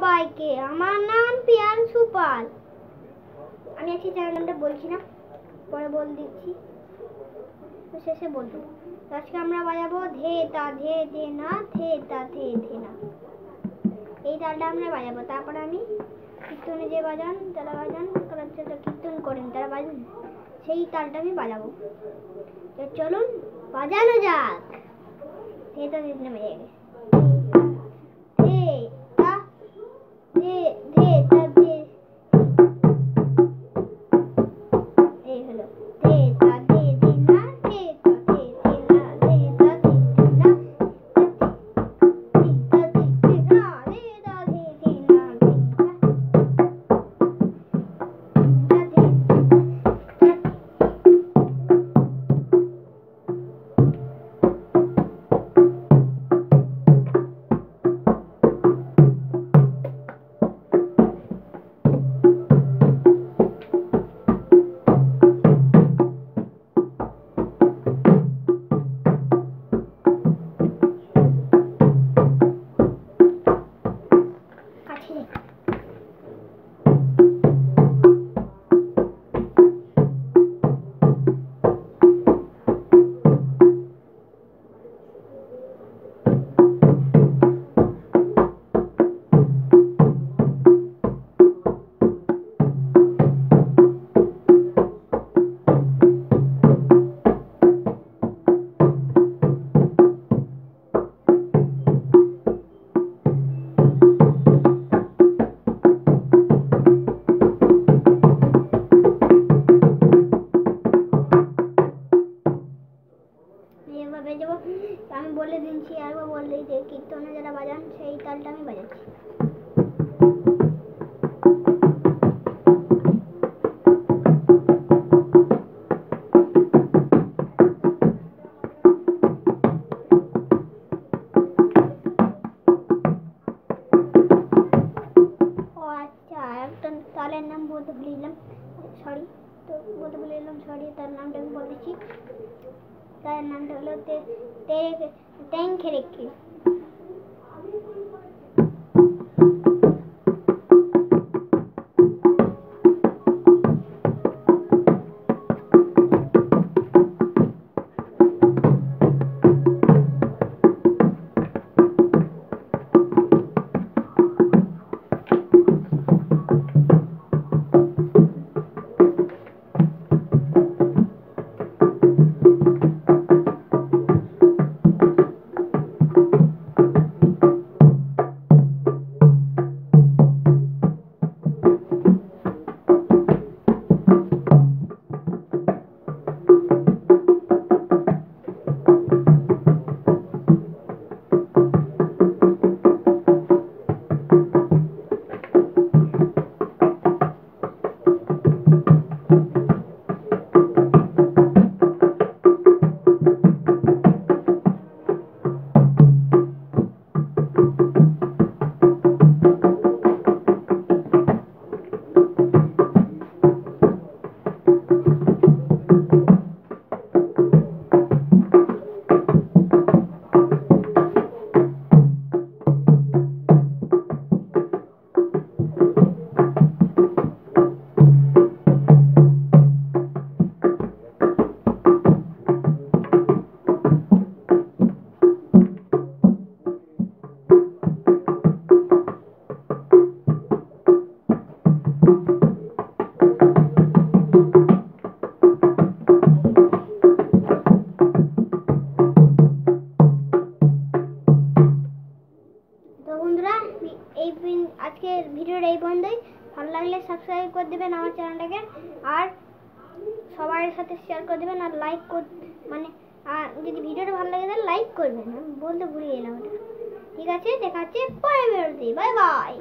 সবাইকে, আমার নাম পিয়াংশু পাল। আমি আজকে চ্যানেল নামটা বলছি না, পরে বল দিচ্ছি, তো শেষে বলবো। আজকে আমরা বাজাবো ধে তা ধে ধে না, ধে তা ধে ধে না, এই তালটা আমরা বাজাবো। তারপরে আমি কীর্তনে যে বাজান তারা বাজান, তারা যেটা কীর্তন করেন তারা বাজান, সেই তালটা আমি বাজাবো। তো চলুন বাজানো যাক। ধে তা ধে ধে না বেজে গেছে। আমি বলে দিচ্ছি, আরেকবার বললে যে কীর্তনে যারা বাজান সেই তালটা আমি বাজাচ্ছি। ও আচ্ছা, একটা তালের নাম বলতে ভুলে গেলাম, সরি, তো বলতে ভুলে গেলাম, সরি। তার নামটা আমি বলে দিচ্ছি, তার নামটা হলো ট্যাংখেরেকি। আজকের ভিডিওটা এই পর্যন্তই। ভালো লাগলে সাবস্ক্রাইব করে দেবেন আমার চ্যানেলটাকে, আর সবার সাথে শেয়ার করে দেবেন, আর লাইক মানে আর যদি ভিডিওটা ভালো লাগে তাহলে লাইক করবেন। আমি বলতে ভুলে গেলাম ওটা। ঠিক আছে, দেখা হচ্ছে পরের ভিডিওতে। Bye bye.